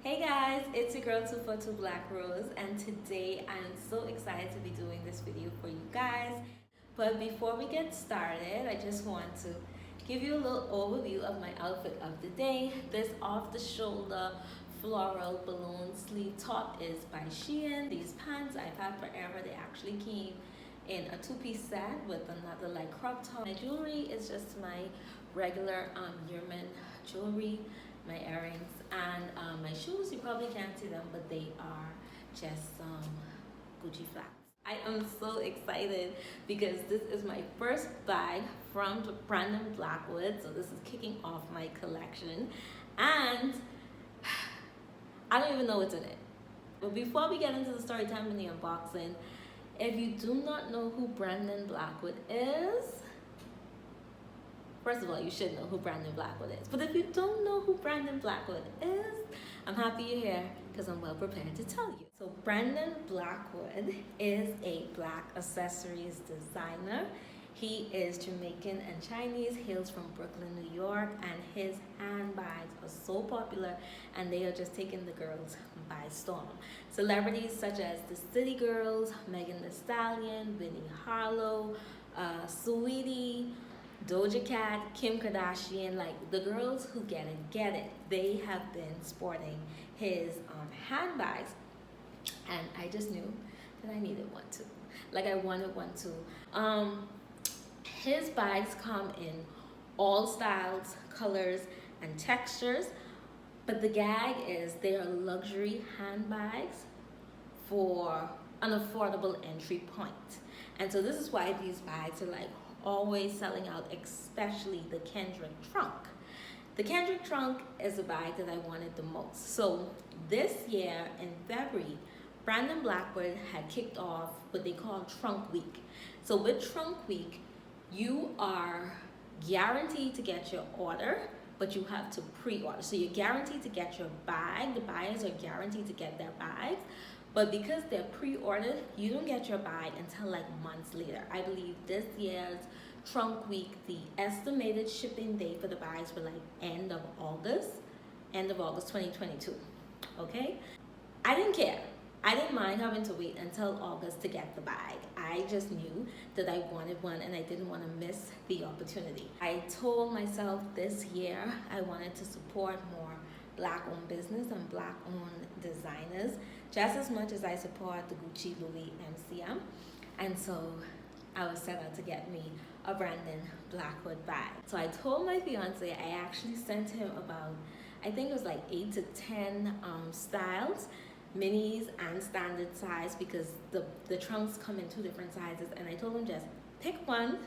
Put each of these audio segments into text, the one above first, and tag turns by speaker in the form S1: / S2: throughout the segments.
S1: Hey guys, it's your girl 242 Black Rose, and today I'm so excited to be doing this video for you guys. But before we get started, I just want to give you a little overview of my outfit of the day. This off-the-shoulder floral balloon sleeve top is by Shein. These pants I've had forever. They actually came in a two-piece set with another like crop top. My jewelry is just my regular Yearman jewelry, my earrings, and my shoes. You probably can't see them, but they are just Gucci flats. I am so excited because this is my first bag from Brandon Blackwood, so this is kicking off my collection, and I don't even know what's in it. But before we get into the story time and the unboxing, if you do not know who Brandon Blackwood is, first of all, you should know who Brandon Blackwood is. But if you don't know who Brandon Blackwood is, I'm happy you're here because I'm well prepared to tell you. So Brandon Blackwood is a black accessories designer. He is Jamaican and Chinese, hails from Brooklyn, New York, and his handbags are so popular and they are just taking the girls by storm. Celebrities such as the City Girls, Megan Thee Stallion, Vinnie Harlow, Saweetie, Doja Cat, Kim Kardashian, like the girls who get it. They have been sporting his handbags, and I just knew that I needed one too. Like I wanted one too. His bags come in all styles, colors, and textures, but the gag is they are luxury handbags for an affordable entry point. And so this is why these bags are like always selling out, especially the Kendrick Trunk. The Kendrick Trunk is a bag that I wanted the most. So this year in February, Brandon Blackwood had kicked off what they call Trunk Week. So with Trunk Week, you are guaranteed to get your order, but you have to pre-order. So you're guaranteed to get your bag. The buyers are guaranteed to get their bags. But because they're pre-ordered, you don't get your bag until like months later. I believe this year's Trunk Week, the estimated shipping date for the bags were like end of August 2022, okay? I didn't care. I didn't mind having to wait until August to get the bag. I just knew that I wanted one and I didn't want to miss the opportunity. I told myself this year I wanted to support more black-owned business and black-owned designers just as much as I support the Gucci, Louis, MCM. And so I was set out to get me a Brandon Blackwood bag. So I told my fiance, I actually sent him about, I think it was like 8 to 10 styles, minis and standard size, because the trunks come in 2 different sizes. And I told him just pick one,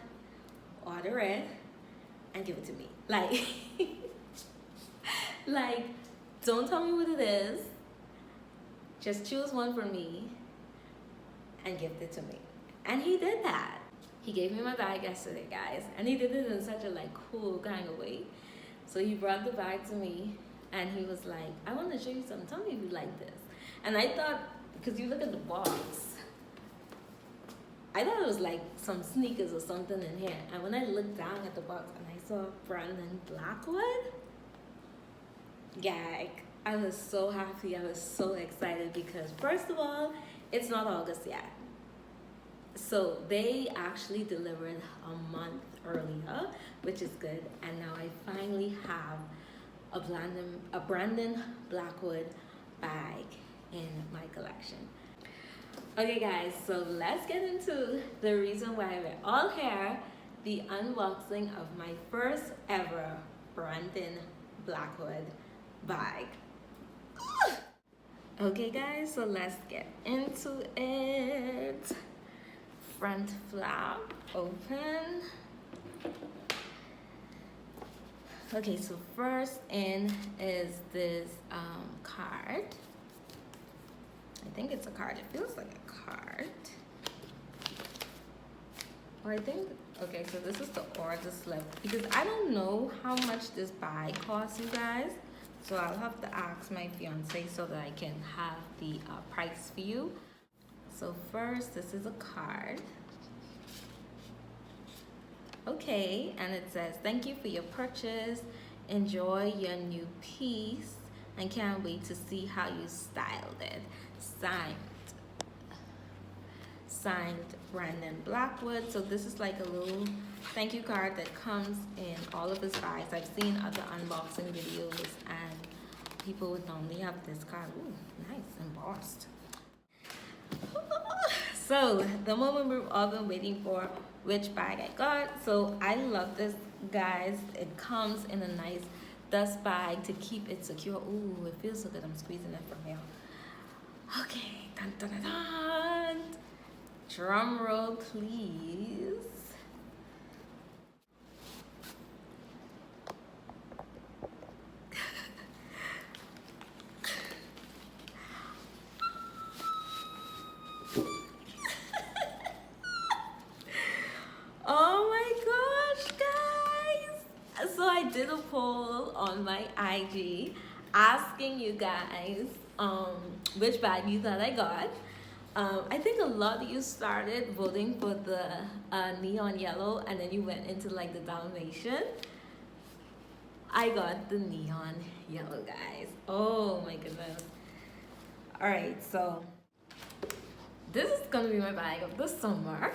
S1: order it, and give it to me. Like, don't tell me what it is. Just choose one for me and gift it to me. And he did that. He gave me my bag yesterday, guys. And he did it in such a like cool kind of way. So he brought the bag to me and he was like, I want to show you something. Tell me if you like this. And I thought, because you look at the box, I thought it was like some sneakers or something in here. And when I looked down at the box and I saw Brandon Blackwood, gag. I was so happy, I was so excited because first of all, it's not August yet. So they actually delivered a month earlier, which is good. And now I finally have a Brandon Blackwood bag in my collection. Okay guys, so let's get into the reason why we're all here, the unboxing of my first ever Brandon Blackwood bag. Okay guys, so let's get into it. Front flap open. Okay, so first in is this card. I think it's a card. It feels like a card. Well, I think, okay, so this is the order slip because I don't know how much this bag costs, you guys. So I'll have to ask my fiance so that I can have the price for you. So first, this is a card. Okay, and it says, thank you for your purchase. Enjoy your new piece. and can't wait to see how you styled it. Signed, signed Brandon Blackwood. So this is like a little thank you card that comes in all of his bags. I've seen other unboxing videos and people would normally have this card. Ooh, nice, embossed. So the moment we've all been waiting for, which bag I got. So I love this, guys. It comes in a nice dust bag to keep it secure. Ooh, it feels so good. I'm squeezing it from here. Okay, dun dun dun dun. Drum roll, please. Oh my gosh, guys! So I did a poll on my IG asking you guys which bag you thought I got. I think a lot of you started voting for the neon yellow, and then you went into like the Dalmatian. I got the neon yellow, guys. Oh my goodness. All right, so this is gonna be my bag of the summer.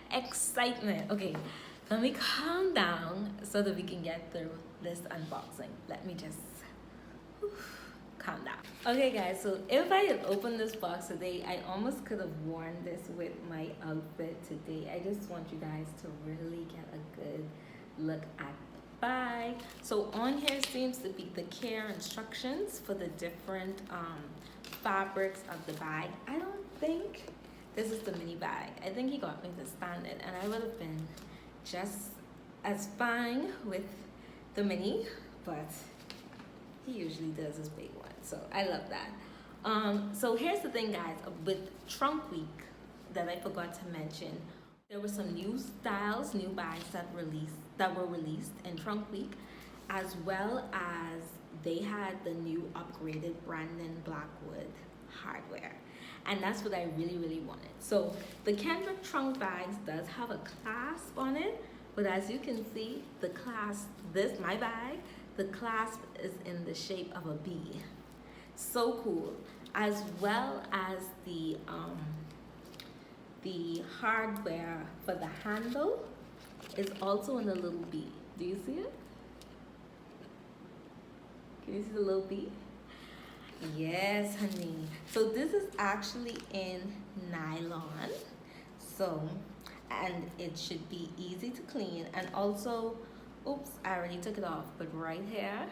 S1: Excitement. Okay, let me calm down so that we can get through this unboxing. Let me just calm down. Okay guys, so if I had opened this box today, I almost could have worn this with my outfit today. I just want you guys to really get a good look at the bag. So on here seems to be the care instructions for the different fabrics of the bag. I don't think this is the mini bag. I think he got me the standard, and I would have been just as fine with the mini, but he usually does his big one, so I love that. So here's the thing, guys, with Trunk Week that I forgot to mention. There were some new styles, new bags that were released in Trunk Week, as well as they had the new upgraded Brandon Blackwood hardware. And that's what I really, really wanted. So the Kendrick Trunk bags does have a clasp on it, but as you can see, the clasp, my bag, the clasp is in the shape of a B. So cool. As well as the hardware for the handle is also in a little B. Do you see it? Can you see the little B? Yes, honey. So this is actually in nylon. So, and it should be easy to clean. And also, oops, I already took it off, but right here,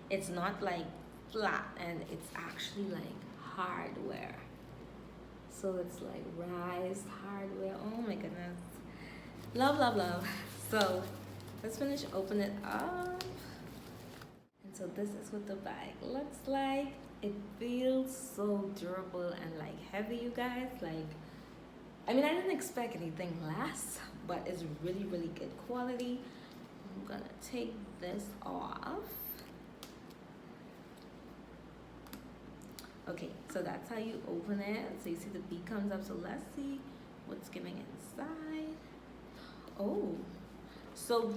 S1: it's not like flat, and it's actually like hardware. So it's like rise hardware. Oh my goodness. Love, love, love. So let's finish open it up. And so this is what the bag looks like. It feels so durable and like heavy, you guys. Like, I mean, I didn't expect anything less, but it's really, really good quality. I'm gonna take this off. Okay, so that's how you open it. So you see the B comes up. So let's see what's giving inside. Oh, so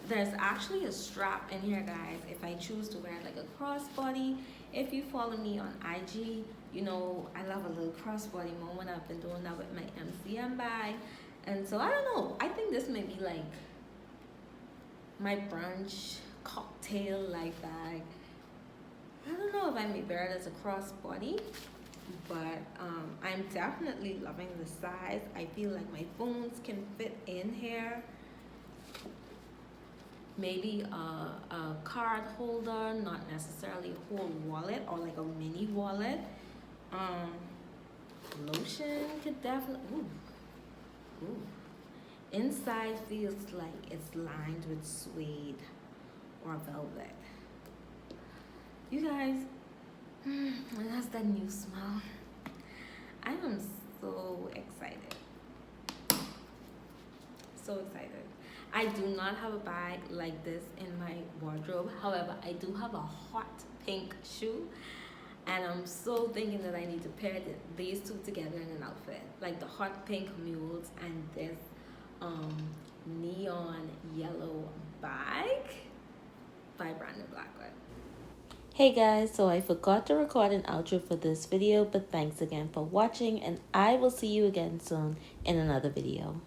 S1: there's actually a strap in here, guys, if I choose to wear it like a crossbody. If you follow me on IG, you know I love a little crossbody moment. I've been doing that with my MCM bag. And so I don't know, I think this may be like my brunch cocktail like bag. I don't know if I may wear it as a crossbody, but I'm definitely loving the size. I feel like my phones can fit in here. Maybe a card holder, not necessarily a whole wallet or like a mini wallet. Lotion could definitely, ooh. Inside feels like it's lined with suede or velvet. You guys, that's that new smell. I am so excited. So excited. I do not have a bag like this in my wardrobe. However, I do have a hot pink shoe, and I'm so thinking that I need to pair these two together in an outfit, like the hot pink mules and this neon yellow bag by Brandon Blackwood.
S2: Hey guys, so I forgot to record an outro for this video, but thanks again for watching, and I will see you again soon in another video.